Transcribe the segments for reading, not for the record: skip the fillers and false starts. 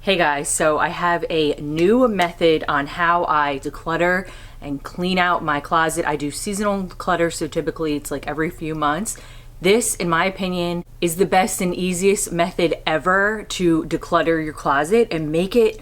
Hey guys, so I have a new method on how I declutter and clean out my closet. I do seasonal declutter, so typically it's like every few months. This, in my opinion, is the best and easiest method ever to declutter your closet and make it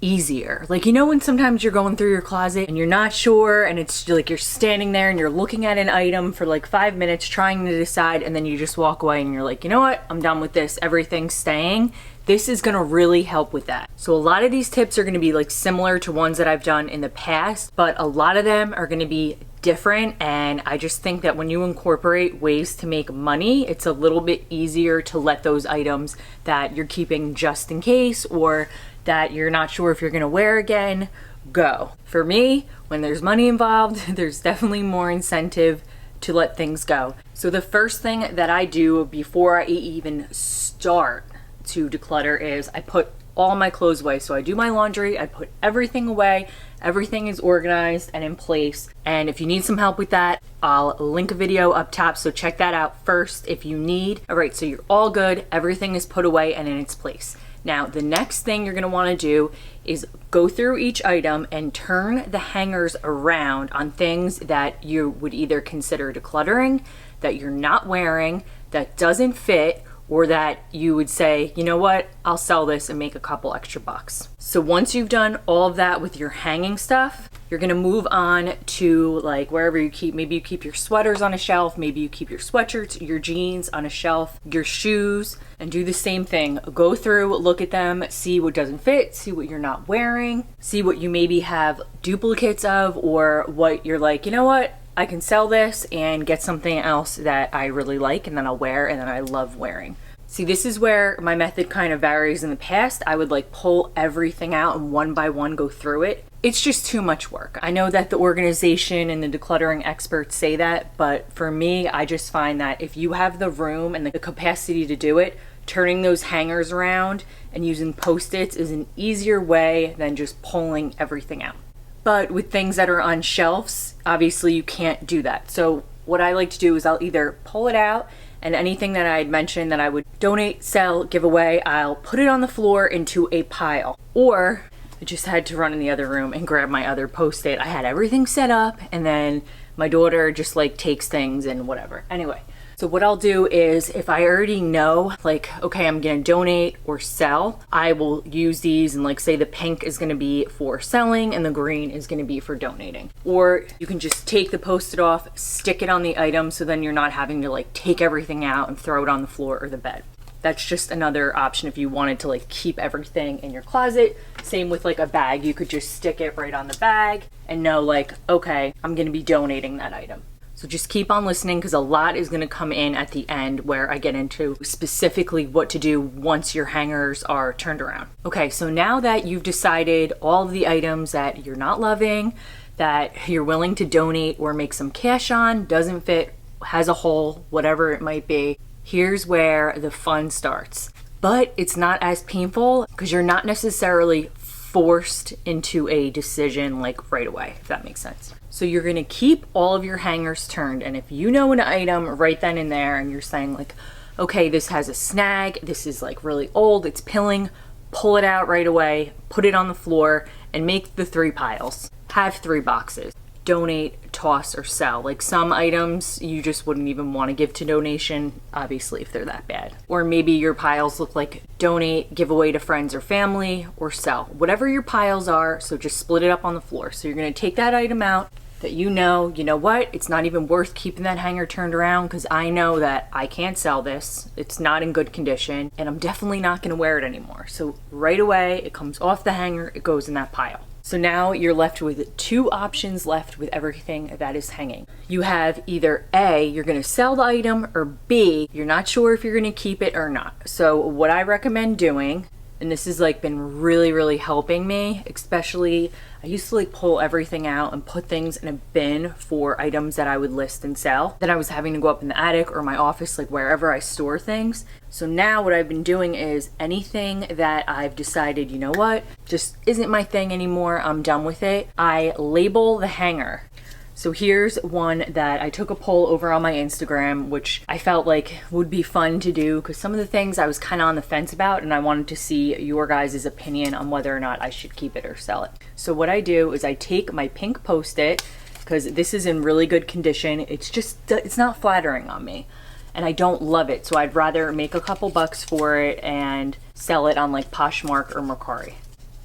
easier. Like, you know when sometimes you're going through your closet and you're not sure, and it's like you're standing there and you're looking at an item for like 5 minutes trying to decide, and then you just walk away and you're like, you know what, I'm done with this, everything's staying. This is gonna really help with that. So a lot of these tips are gonna be like similar to ones that I've done in the past, but a lot of them are gonna be different, and I just think that when you incorporate ways to make money, it's a little bit easier to let those items that you're keeping just in case or that you're not sure if you're gonna wear again, go. For me, when there's money involved, there's definitely more incentive to let things go. So the first thing that I do before I even start to declutter is I put all my clothes away. So I do my laundry, I put everything away, everything is organized and in place. And if you need some help with that, I'll link a video up top, so check that out first if you need. All right, so you're all good, everything is put away and in its place. Now, the next thing you're gonna wanna do is go through each item and turn the hangers around on things that you would either consider decluttering, that you're not wearing, that doesn't fit, or that you would say, you know what, I'll sell this and make a couple extra bucks. So once you've done all of that with your hanging stuff, you're gonna move on to like wherever you keep, maybe you keep your sweaters on a shelf, maybe you keep your sweatshirts, your jeans on a shelf, your shoes, and do the same thing. Go through, look at them, see what doesn't fit, see what you're not wearing, see what you maybe have duplicates of, or what you're like, you know what, I can sell this and get something else that I really like and then I'll wear and then I love wearing. See, this is where my method kind of varies. In the past, I would like pull everything out and one by one go through it. It's just too much work. I know that the organization and the decluttering experts say that, but for me, I just find that if you have the room and the capacity to do it, turning those hangers around and using Post-its is an easier way than just pulling everything out. But with things that are on shelves, obviously you can't do that. So what I like to do is I'll either pull it out, and anything that I had mentioned that I would donate, sell, give away, I'll put it on the floor into a pile. Or I just had to run in the other room and grab my other Post-it. I had everything set up, and then my daughter just like takes things and whatever. Anyway, so what I'll do is if I already know, like, okay, I'm gonna donate or sell, I will use these, and like say the pink is gonna be for selling and the green is gonna be for donating. Or you can just take the Post-it off, stick it on the item, so then you're not having to like take everything out and throw it on the floor or the bed. That's just another option if you wanted to like keep everything in your closet. Same with like a bag, you could just stick it right on the bag and know like, okay, I'm gonna be donating that item. So just keep on listening, because a lot is going to come in at the end where I get into specifically what to do once your hangers are turned around. Okay, so now that you've decided all of the items that you're not loving, that you're willing to donate or make some cash on, doesn't fit, has a hole, whatever it might be, here's where the fun starts. But it's not as painful because you're not necessarily forced into a decision like right away, if that makes sense. So you're gonna keep all of your hangers turned, and if you know an item right then and there and you're saying like, okay, this has a snag, this is like really old, it's pilling, pull it out right away, put it on the floor, and make the 3 piles. Have 3 boxes. Donate, toss, or sell. Like some items you just wouldn't even want to give to donation, obviously, if they're that bad. Or maybe your piles look like donate, give away to friends or family, or sell. Whatever your piles are, so just split it up on the floor. So you're going to take that item out that you know what, it's not even worth keeping that hanger turned around because I know that I can't sell this, it's not in good condition, and I'm definitely not going to wear it anymore. So right away, it comes off the hanger, it goes in that pile. So now you're left with 2 options left with everything that is hanging. You have either A, you're gonna sell the item, or B, you're not sure if you're gonna keep it or not. So what I recommend doing, and this has like been really helping me, especially I used to like pull everything out and put things in a bin for items that I would list and sell. Then I was having to go up in the attic or my office, like wherever I store things. So now what I've been doing is anything that I've decided, you know what, just isn't my thing anymore, I'm done with it, I label the hanger. So here's one that I took a poll over on my Instagram, which I felt like would be fun to do because some of the things I was kind of on the fence about, and I wanted to see your guys' opinion on whether or not I should keep it or sell it. So what I do is I take my pink Post-it, because this is in really good condition. It's not flattering on me and I don't love it. So I'd rather make a couple bucks for it and sell it on like Poshmark or Mercari.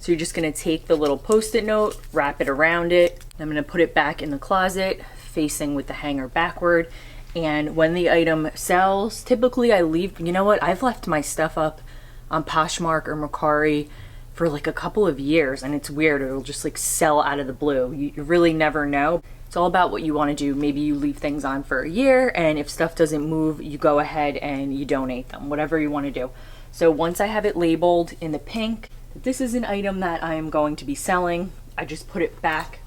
So you're just gonna take the little Post-it note, wrap it around it. I'm gonna put it back in the closet, facing with the hanger backward. And when the item sells, typically I leave, you know what? I've left my stuff up on Poshmark or Mercari for like a couple of years, and it's weird. It'll just like sell out of the blue. You really never know. It's all about what you want to do. Maybe you leave things on for a year, and if stuff doesn't move, you go ahead and you donate them, whatever you want to do. So once I have it labeled in the pink, this is an item that I am going to be selling, I just put it back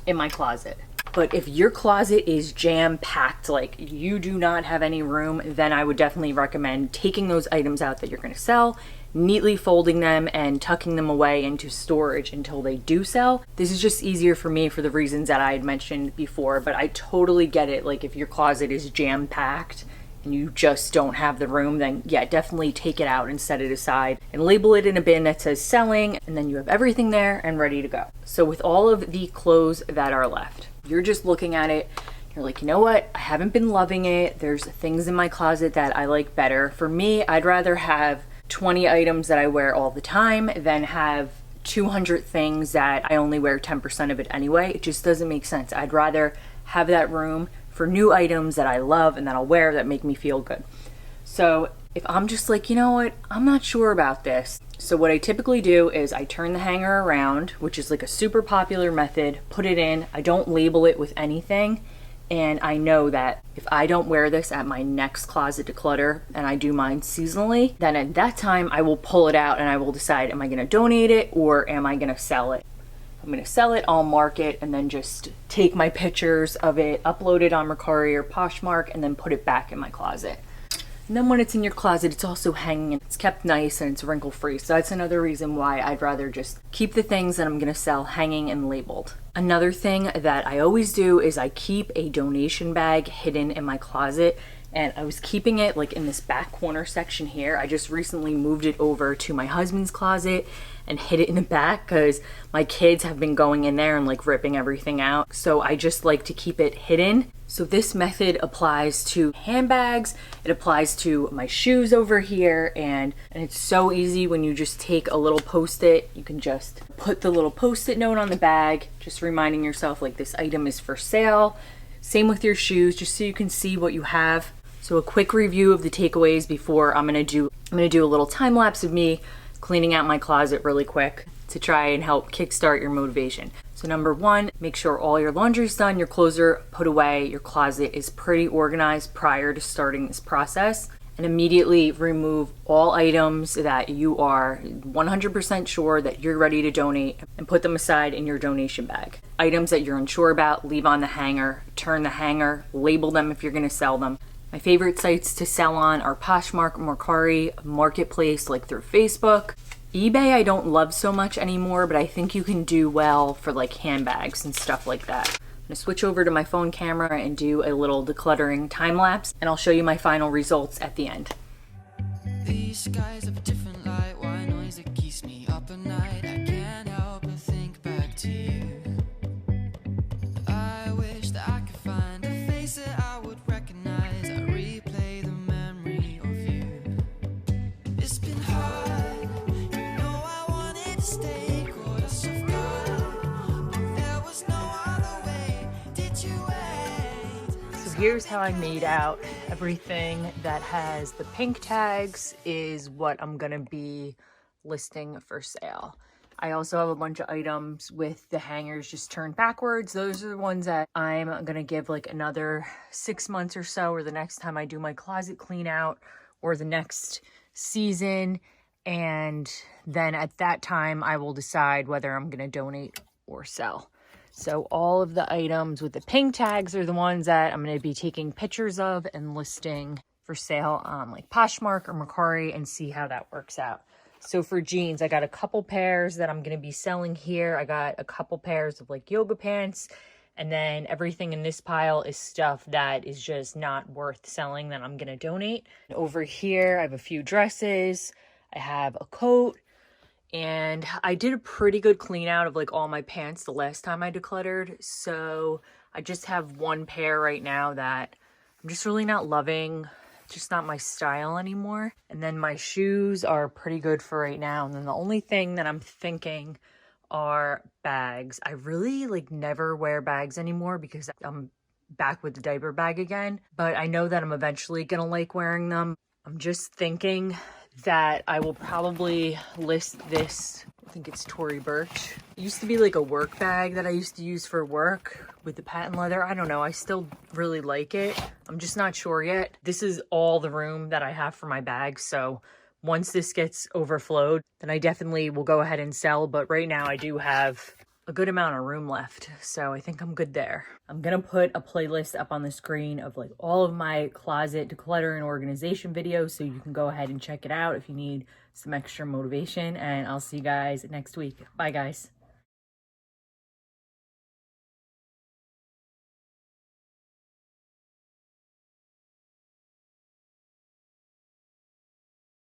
in my closet. But if your closet is jam-packed, like you do not have any room, then I would definitely recommend taking those items out that you're going to sell, neatly folding them and tucking them away into storage until they do sell. This is just easier for me for the reasons that I had mentioned before, but I totally get it. Like if your closet is jam-packed and you just don't have the room, then yeah, definitely take it out and set it aside and label it in a bin that says selling, and then you have everything there and ready to go. So with all of the clothes that are left, you're just looking at it, you're like, you know what? I haven't been loving it. There's things in my closet that I like better. For me, I'd rather have 20 items that I wear all the time than have 200 things that I only wear 10% of it anyway. It just doesn't make sense. I'd rather have that room for new items that I love and that I'll wear that make me feel good. So if I'm just like, you know what, I'm not sure about this. So what I typically do is I turn the hanger around, which is like a super popular method, put it in, I don't label it with anything. And I know that if I don't wear this at my next closet declutter, and I do mine seasonally, then at that time I will pull it out and I will decide, am I gonna donate it or am I gonna sell it? I'm gonna sell it, I'll mark it, and then just take my pictures of it, upload it on Mercari or Poshmark, and then put it back in my closet. And then when it's in your closet, it's also hanging and it's kept nice and it's wrinkle free. So that's another reason why I'd rather just keep the things that I'm gonna sell hanging and labeled. Another thing that I always do is I keep a donation bag hidden in my closet. And I was keeping it like in this back corner section here. I just recently moved it over to my husband's closet and hid it in the back because my kids have been going in there and like ripping everything out. So I just like to keep it hidden. So this method applies to handbags, it applies to my shoes over here, and it's so easy when you just take a little Post-it. You can just put the little Post-it note on the bag, just reminding yourself like this item is for sale. Same with your shoes, just so you can see what you have. So a quick review of the takeaways before I'm gonna do a little time lapse of me cleaning out my closet really quick to try and help kickstart your motivation. So number one, make sure all your laundry's done, your clothes are put away, your closet is pretty organized prior to starting this process, and immediately remove all items that you are 100% sure that you're ready to donate and put them aside in your donation bag. Items that you're unsure about, leave on the hanger, turn the hanger, label them if you're gonna sell them. My favorite sites to sell on are Poshmark, Mercari, Marketplace, like through Facebook. eBay I don't love so much anymore, but I think you can do well for like handbags and stuff like that. I'm gonna switch over to my phone camera and do a little decluttering time lapse, and I'll show you my final results at the end. These skies have a different light, white noise that keeps me up at night. I can't help but think back to you. I wish that I could find a face that I would recognize. I replay the memory of you. It's been hard, you know I wanted to stay caught us off guard, but there was no other way. Did you wait? So here's how I made out. Everything that has the pink tags is what I'm gonna be listing for sale. I also have a bunch of items with the hangers just turned backwards. Those are the ones that I'm gonna give like another 6 months or so, or the next time I do my closet clean out, or the next season. And then at that time, I will decide whether I'm gonna donate or sell. So all of the items with the pink tags are the ones that I'm gonna be taking pictures of and listing for sale on like Poshmark or Mercari, and see how that works out. So for jeans, I got a couple pairs that I'm going to be selling here. I got a couple pairs of like yoga pants And then everything in this pile is stuff that is just not worth selling that I'm gonna donate. Over here, I have a few dresses, I have a coat, and I did a pretty good clean out of like all my pants the last time I decluttered. So I just have one pair right now that I'm just really not loving. It's just not my style anymore. And then my shoes are pretty good for right now. And then the only thing that I'm thinking are bags. I really like never wear bags anymore because I'm back with the diaper bag again, but I know that I'm eventually gonna like wearing them. I'm just thinking that I will probably list this. I think it's Tory Burch. It used to be like a work bag that I used to use for work with the patent leather. I don't know, I still really like it. I'm just not sure yet. This is all the room that I have for my bags, so once this gets overflowed, then I definitely will go ahead and sell. But right now I do have a good amount of room left, so I think I'm good there. I'm gonna put a playlist up on the screen of like all of my closet declutter and organization videos, so you can go ahead and check it out if you need some extra motivation. And I'll see you guys next week. Bye guys.